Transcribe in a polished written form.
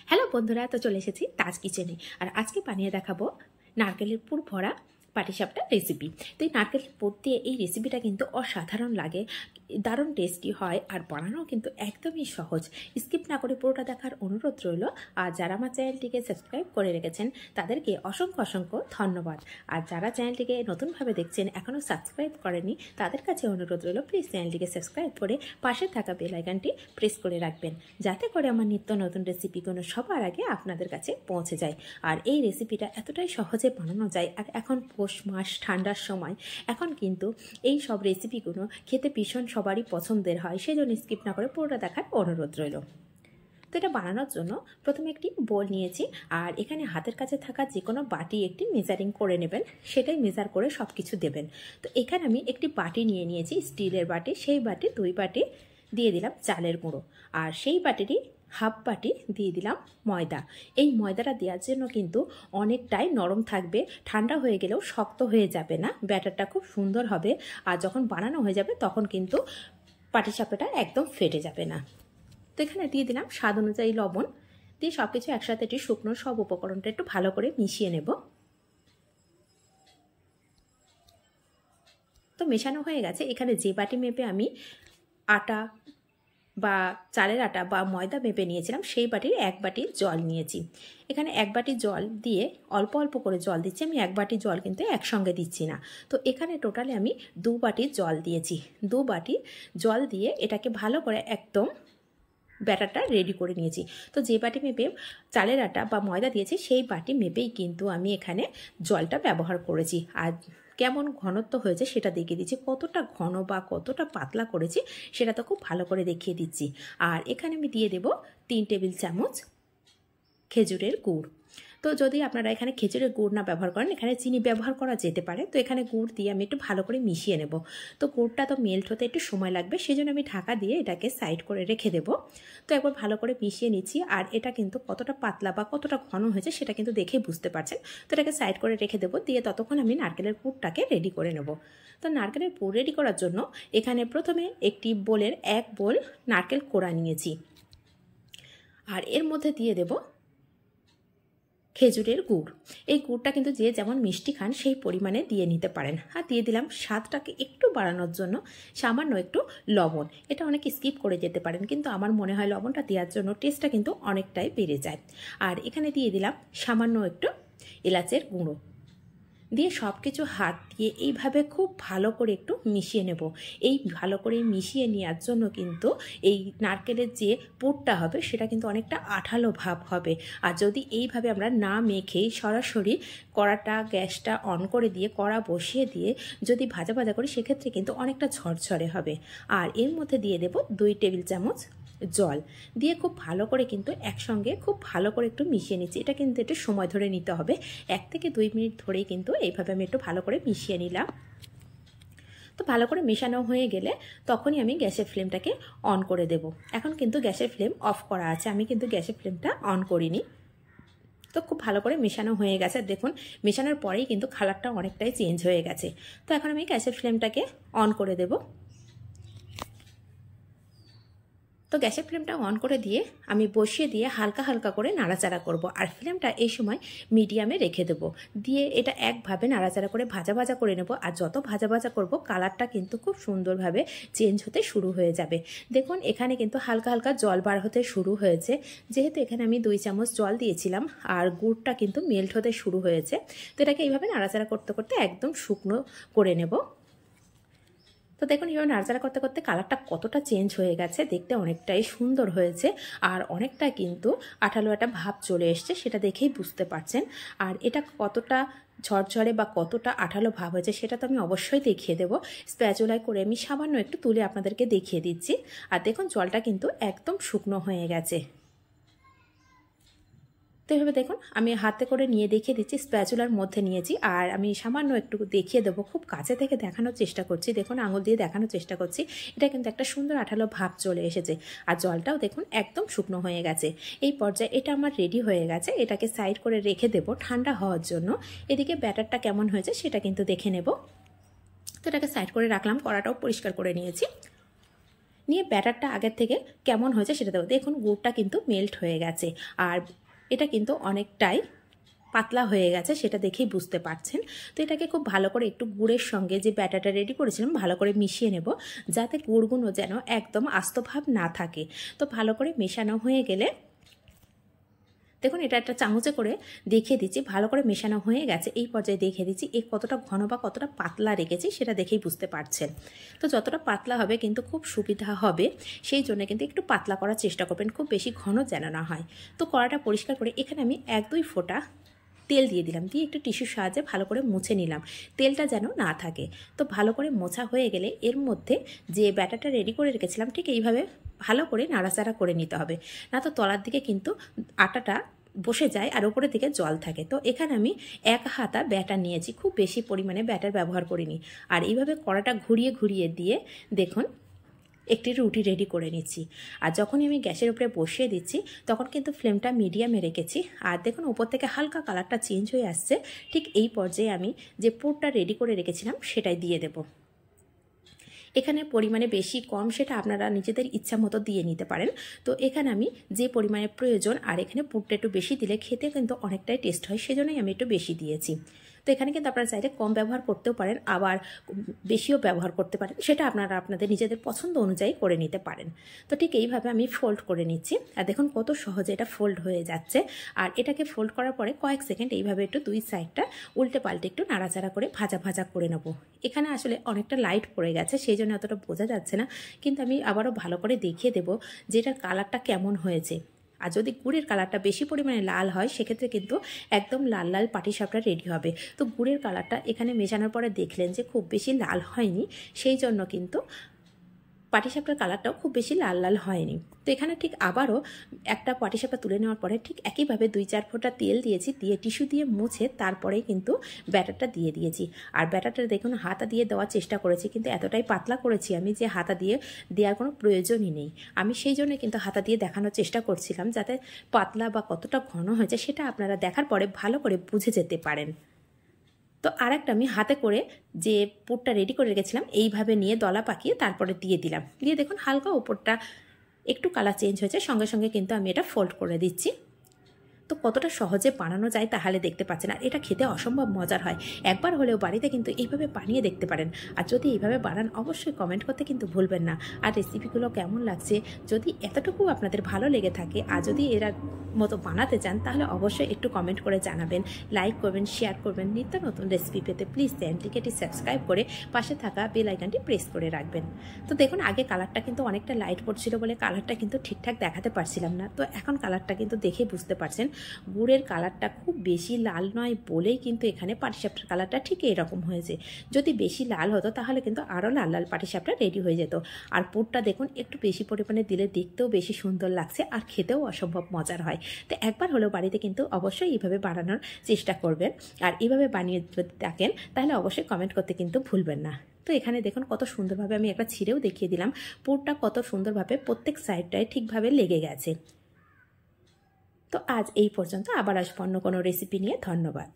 Hello বন্ধুরা, তো চলে এসেছি তাজ কিচেনে। আর আজকে বানিয়ে দেখাবো নারকেলের পুর ভরা পাটিসাপটা রেসিপি। তো এই নারকেলের পুর দিয়ে এই রেসিপিটা কিন্তু অসাধারণ লাগে, দারুণ টেস্টি হয়, আর বানানো কিন্তু একদমই সহজ। স্কিপ না করে পুরোটা দেখার অনুরোধ রইল। আর যারা আমার চ্যানেলটিকে সাবস্ক্রাইব করে রেখেছেন তাদেরকে অসংখ্য অসংখ্য ধন্যবাদ। আর যারা চ্যানেলটিকে নতুনভাবে দেখছেন, এখনও সাবস্ক্রাইব করেনি, তাদের কাছে অনুরোধ রইল প্লিজ চ্যানেলটিকে সাবস্ক্রাইব করে পাশে থাকা বেল আইকনটি প্রেস করে রাখবেন, যাতে করে আমার নিত্য নতুন রেসিপিগুলো সবার আগে আপনাদের কাছে পৌঁছে যায়। আর এই রেসিপিটা এতটাই সহজে বানানো যায়। আর এখন পৌষ মাস, ঠান্ডার সময়, এখন কিন্তু এই সব রেসিপিগুলো খেতে ভীষণ সবারই পছন্দের হয়। সেজন্য স্কিপ না করে পুরোটা দেখার অনুরোধ রইল। তো এটা বানানোর জন্য প্রথমে একটি বোল নিয়েছি, আর এখানে হাতের কাছে থাকা যে কোনো বাটি একটি মেজারিং করে নেবেন, সেটাই মেজার করে সব কিছু দেবেন। তো এখানে আমি একটি বাটি নিয়ে নিয়েছি, স্টিলের বাটি। সেই বাটি 2 বাটি দিয়ে দিলাম চালের গুঁড়ো, আর সেই বাটিরই হাফ বাটি দিয়ে দিলাম ময়দা। এই ময়দাটা দেওয়ার জন্য কিন্তু অনেকটাই নরম থাকবে, ঠান্ডা হয়ে গেলেও শক্ত হয়ে যাবে না, ব্যাটারটা খুব সুন্দর হবে। আর যখন বানানো হয়ে যাবে তখন কিন্তু পাটিসাপটাটা একদম ফেটে যাবে না। তো এখানে দিয়ে দিলাম স্বাদ অনুযায়ী লবণ, দিয়ে সব কিছু একসাথে একটু শুকনো সব উপকরণটা একটু ভালো করে মিশিয়ে নেব। তো মেশানো হয়ে গেছে। এখানে যে বাটি মেপে আমি আটা বা চালের আটা বা ময়দা মেপে নিয়েছিলাম, সেই বাটির 1 বাটি জল নিয়েছি। এখানে 1 বাটি জল দিয়ে অল্প অল্প করে জল দিচ্ছি, আমি 1 বাটি জল কিন্তু একসঙ্গে দিচ্ছি না। তো এখানে টোটালে আমি 2 বাটি জল দিয়েছি। 2 বাটি জল দিয়ে এটাকে ভালো করে একদম ব্যাটারটা রেডি করে নিয়েছি। তো যে বাটি মেপে চালের আটা বা ময়দা দিয়েছি, সেই বাটি মেপেই কিন্তু আমি এখানে জলটা ব্যবহার করেছি। আর কেমন ঘনত্ব হয়েছে সেটা দেখিয়ে দিচ্ছি, কতটা ঘন বা কতটা পাতলা করেছি সেটা তো খুব ভালো করে দেখিয়ে দিচ্ছি। আর এখানে আমি দিয়ে দেব 3 টেবিল চামচ খেজুরের গুড়। তো যদি আপনারা এখানে খেজুরের গুড় না ব্যবহার করেন, এখানে চিনি ব্যবহার করা যেতে পারে। তো এখানে গুড় দিয়ে আমি একটু ভালো করে মিশিয়ে নেব। তো গুড়টা তো মেল্ট হতে একটু সময় লাগবে, সেজন্য আমি ঢাকা দিয়ে এটাকে সাইড করে রেখে দেব। তো একবার ভালো করে মিশিয়ে নিচ্ছি। আর এটা কিন্তু কতটা পাতলা বা কতটা ঘন হয়েছে সেটা কিন্তু দেখেই বুঝতে পারছেন। তো এটাকে সাইড করে রেখে দেবো, দিয়ে ততক্ষণ আমি নারকেলের পুরটাকে রেডি করে নেব। তো নারকেলের পুর রেডি করার জন্য এখানে প্রথমে একটি বোলের 1 বোল নারকেল কোড়া নিয়েছি, আর এর মধ্যে দিয়ে দেব খেজুরের গুড়। এই গুড়টা কিন্তু যে যেমন মিষ্টি খান সেই পরিমাণে দিয়ে নিতে পারেন। আর দিয়ে দিলাম স্বাদটাকে একটু বাড়ানোর জন্য সামান্য একটু লবণ। এটা অনেকে স্কিপ করে যেতে পারেন, কিন্তু আমার মনে হয় লবণটা দেওয়ার জন্য টেস্টটা কিন্তু অনেকটাই বেড়ে যায়। আর এখানে দিয়ে দিলাম সামান্য একটু এলাচের গুঁড়ো, দিয়ে সব কিছু হাত দিয়ে এইভাবে খুব ভালো করে একটু মিশিয়ে নেব। এই ভালো করে মিশিয়ে নেওয়ার জন্য কিন্তু এই নারকেলের যে পুরটা হবে সেটা কিন্তু অনেকটা আঠালো ভাব হবে। আর যদি এইভাবে আমরা না মেখেই সরাসরি কড়াটা গ্যাসটা অন করে দিয়ে কড়া বসিয়ে দিয়ে যদি ভাজা ভাজা করি, সেক্ষেত্রে কিন্তু অনেকটা ঝরঝরে হবে। আর এর মধ্যে দিয়ে দেব 2 টেবিল চামচ জল, দিয়ে খুব ভালো করে কিন্তু একসঙ্গে খুব ভালো করে একটু মিশিয়ে নিচ্ছি। এটা কিন্তু একটু সময় ধরে নিতে হবে, 1 থেকে 2 মিনিট ধরেই কিন্তু এইভাবে আমি একটু ভালো করে মিশিয়ে নিলাম। তো ভালো করে মেশানো হয়ে গেলে তখনই আমি গ্যাসের ফ্লেমটাকে অন করে দেব। এখন কিন্তু গ্যাসের ফ্লেম অফ করা আছে, আমি কিন্তু গ্যাসের ফ্লেমটা অন করিনি। তো খুব ভালো করে মেশানো হয়ে গেছে, দেখুন মেশানোর পরেই কিন্তু কালারটা অনেকটাই চেঞ্জ হয়ে গেছে। তো এখন আমি গ্যাসের ফ্লেমটাকে অন করে দেব। তো গ্যাসের ফ্লেমটা অন করে দিয়ে আমি বসিয়ে দিয়ে হালকা হালকা করে নাড়াচাড়া করব। আর ফ্লেমটা এই সময় মিডিয়ামে রেখে দেব, দিয়ে এটা একভাবে নাড়াচাড়া করে ভাজা ভাজা করে নেব। আর যত ভাজা ভাজা করব কালারটা কিন্তু খুব সুন্দরভাবে চেঞ্জ হতে শুরু হয়ে যাবে। দেখুন এখানে কিন্তু হালকা হালকা জল বার হতে শুরু হয়েছে, যেহেতু এখানে আমি 2 চামচ জল দিয়েছিলাম। আর গুড়টা কিন্তু মেল্ট হতে শুরু হয়েছে। তো এটাকে এইভাবে নাড়াচাড়া করতে করতে একদম শুকনো করে নেব। তো দেখুন এভাবে নাড়াচাড়া করতে করতে কালারটা কতটা চেঞ্জ হয়ে গেছে, দেখতে অনেকটাই সুন্দর হয়েছে। আর অনেকটা কিন্তু আঠালো একটা ভাব চলে এসছে, সেটা দেখেই বুঝতে পারছেন। আর এটা কতটা ঝরঝরে বা কতটা আঠালো ভাব হয়েছে সেটা তো আমি অবশ্যই দেখিয়ে দেবো। স্প্যাচুলায় করে আমি সামান্য একটু তুলে আপনাদেরকে দেখিয়ে দিচ্ছি। আর দেখুন জলটা কিন্তু একদম শুকনো হয়ে গেছে। তো এভাবে দেখুন আমি হাতে করে নিয়ে দেখিয়ে দিচ্ছি, স্প্যাচুলার মধ্যে নিয়েছি। আর আমি সামান্য একটু দেখিয়ে দেবো, খুব কাছে থেকে দেখানোর চেষ্টা করছি। দেখুন আঙুল দিয়ে দেখানোর চেষ্টা করছি, এটা কিন্তু একটা সুন্দর আঠালো ভাব চলে এসেছে। আর জলটাও দেখুন একদম শুকনো হয়ে গেছে। এই পর্যায়ে এটা আমার রেডি হয়ে গেছে, এটাকে সাইড করে রেখে দেবো ঠান্ডা হওয়ার জন্য। এদিকে ব্যাটারটা কেমন হয়েছে সেটা কিন্তু দেখে নেব। তো এটাকে সাইড করে রাখলাম, কড়াটাও পরিষ্কার করে নিয়েছি। নিয়ে ব্যাটারটা আগের থেকে কেমন হয়েছে সেটা দেবো। দেখুন গুড়টা কিন্তু মেল্ট হয়ে গেছে আর এটা কিন্তু অনেকটাই পাতলা হয়ে গেছে, সেটা দেখেই বুঝতে পারছেন। তো এটাকে খুব ভালো করে একটু গুড়ের সঙ্গে যে ব্যাটারটা রেডি করেছিলাম ভালো করে মিশিয়ে নেব, যাতে গুড়গুলো যেন একদম আস্ত ভাব না থাকে। তো ভালো করে মেশানো হয়ে গেলে দেখুন এটা একটা চামচে করে দেখিয়ে দিচ্ছি, ভালো করে মেশানো হয়ে গেছে। এই পর্যায়ে দেখিয়ে দিচ্ছি এর কতটা ঘন বা কতটা পাতলা রেখেছি সেটা দেখেই বুঝতে পারছেন। তো যতটা পাতলা হবে কিন্তু খুব সুবিধা হবে, সেই জন্য কিন্তু একটু পাতলা করার চেষ্টা করবেন, খুব বেশি ঘন যেন না হয়। তো কড়াটা পরিষ্কার করে এখানে আমি 1-2 ফোঁটা তেল দিয়ে দিলাম, দিয়ে একটু টিস্যুর সাহায্যে ভালো করে মুছে নিলাম, তেলটা যেন না থাকে। তো ভালো করে মোছা হয়ে গেলে এর মধ্যে যে ব্যাটারটা রেডি করে রেখেছিলাম ঠিক এইভাবে ভালো করে নাড়াচাড়া করে নিতে হবে, না তো তলার দিকে কিন্তু আটাটা বসে যায় আর উপরের দিকে জল থাকে। তো এখানে আমি 1 হাতা ব্যাটার নিয়েছি, খুব বেশি পরিমাণে ব্যাটার ব্যবহার করিনি। আর এইভাবে কড়াটা ঘুরিয়ে ঘুরিয়ে দিয়ে দেখুন একটি রুটি রেডি করে নিচ্ছি। আর যখনই আমি গ্যাসের উপরে বসিয়ে দিচ্ছি তখন কিন্তু ফ্লেমটা মিডিয়ামে রেখেছি। আর দেখুন উপর থেকে হালকা কালারটা চেঞ্জ হয়ে আসছে, ঠিক এই পর্যায়ে আমি যে পুরটা রেডি করে রেখেছিলাম সেটাই দিয়ে দেব। এখানে পরিমাণে বেশি কম সেটা আপনারা নিজেদের ইচ্ছা মতো দিয়ে নিতে পারেন। তো এখানে আমি যে পরিমাণে প্রয়োজন, আর এখানে পুরটা একটু বেশি দিলে খেতে কিন্তু অনেকটাই টেস্ট হয়, সেজন্যই আমি একটু বেশি দিয়েছি। তো এখানে কিন্তু আপনারা চাইলে কম ব্যবহার করতেও পারেন, আবার বেশিও ব্যবহার করতে পারেন, সেটা আপনারা আপনাদের নিজেদের পছন্দ অনুযায়ী করে নিতে পারেন। তো ঠিক এইভাবে আমি ফোল্ড করে নিচ্ছি। আর দেখুন কত সহজে এটা ফোল্ড হয়ে যাচ্ছে। আর এটাকে ফোল্ড করার পরে কয়েক সেকেন্ড এইভাবে একটু 2 সাইডটা উল্টে পাল্টে একটু নাড়াচাড়া করে ভাজা ভাজা করে নেব। এখানে আসলে অনেকটা লাইট পড়ে গেছে, সেই জন্য অতটা বোঝা যাচ্ছে না, কিন্তু আমি আবারও ভালো করে দেখিয়ে দেবো যে এটার কালারটা কেমন হয়েছে। আর যদি গুড়ের কালারটা বেশি পরিমাণে লাল হয় সেক্ষেত্রে কিন্তু একদম লাল লাল পাটিসাপটা রেডি হবে। তো গুড়ের কালারটা এখানে মেশানোর পরে দেখলেন যে খুব বেশি লাল হয়নি, সেই জন্য কিন্তু পাটিসাপটার কালারটাও খুব বেশি লাল লাল হয়নি। তো এখানে ঠিক আবারও একটা পাটিসাপটা তুলে নেওয়ার পরে ঠিক একইভাবে 2-4 ফোঁটা তেল দিয়েছি, দিয়ে টিস্যু দিয়ে মুছে তারপরেই কিন্তু ব্যাটারটা দিয়ে দিয়েছি। আর ব্যাটারটা দেখুন হাতা দিয়ে দেওয়ার চেষ্টা করেছি, কিন্তু এতটাই পাতলা করেছি আমি যে হাতা দিয়ে দেওয়ার কোনো প্রয়োজনই নেই। আমি সেই জন্য কিন্তু হাতা দিয়ে দেখানোর চেষ্টা করছিলাম, যাতে পাতলা বা কতটা ঘন হয়েছে সেটা আপনারা দেখার পরে ভালো করে বুঝে যেতে পারেন। তো আরেকটা আমি হাতে করে যে পুরটা রেডি করে রেখেছিলাম এইভাবে নিয়ে দলা পাকিয়ে তারপরে দিয়ে দিলাম, দিয়ে দেখুন হালকা উপরটা একটু কালার চেঞ্জ হয়েছে, সঙ্গে সঙ্গে কিন্তু আমি এটা ফোল্ড করে দিচ্ছি। তো কতটা সহজে বানানো যায় তাহলে দেখতে পাচ্ছেন। আর এটা খেতে অসম্ভব মজার হয়, একবার হলেও বাড়িতে কিন্তু এইভাবে বানিয়ে দেখতে পারেন। আর যদি এইভাবে বানান অবশ্যই কমেন্ট করতে কিন্তু ভুলবেন না। আর রেসিপিগুলো কেমন লাগছে, যদি এতটুকু আপনাদের ভালো লেগে থাকে আর যদি এরা মতো বানাতে চান তাহলে অবশ্যই একটু কমেন্ট করে জানাবেন, লাইক করবেন, শেয়ার করবেন। নিত্য নতুন রেসিপি পেতে প্লিজ চ্যানেলটিকে সাবস্ক্রাইব করে পাশে থাকা বেল আইকনটি প্রেস করে রাখবেন। তো দেখুন আগে কালারটা কিন্তু অনেকটা লাইট পড়ছিল বলে কালারটা কিন্তু ঠিকঠাক দেখাতে পারছিলাম না। তো এখন কালারটা কিন্তু দেখে বুঝতে পারছেন গুড়ের কালারটা খুব বেশি লাল নয় বলেই কিন্তু এখানে পাটিসাপটার কালারটা ঠিক এরকম হয়েছে। যদি বেশি লাল হতো তাহলে কিন্তু আরও লাল লাল পাটিসাপটা রেডি হয়ে যেত। আর পুরটা দেখুন একটু বেশি পরিমাণে দিলে দেখতেও বেশি সুন্দর লাগছে আর খেতেও অসম্ভব মজার হয়। তো একবার হলেও বাড়িতে কিন্তু অবশ্যই এইভাবে বানানোর চেষ্টা করবেন। আর এইভাবে বানিয়ে যদি থাকেন তাহলে অবশ্যই কমেন্ট করতে কিন্তু ভুলবেন না। তো এখানে দেখুন কত সুন্দরভাবে আমি একটা ছিঁড়েও দেখিয়ে দিলাম, পুরটা কত সুন্দরভাবে প্রত্যেক সাইডটায় ঠিকভাবে লেগে গেছে। তো আজ এই পর্যন্ত, আবার আসবো অন্য কোনো রেসিপি নিয়ে। ধন্যবাদ।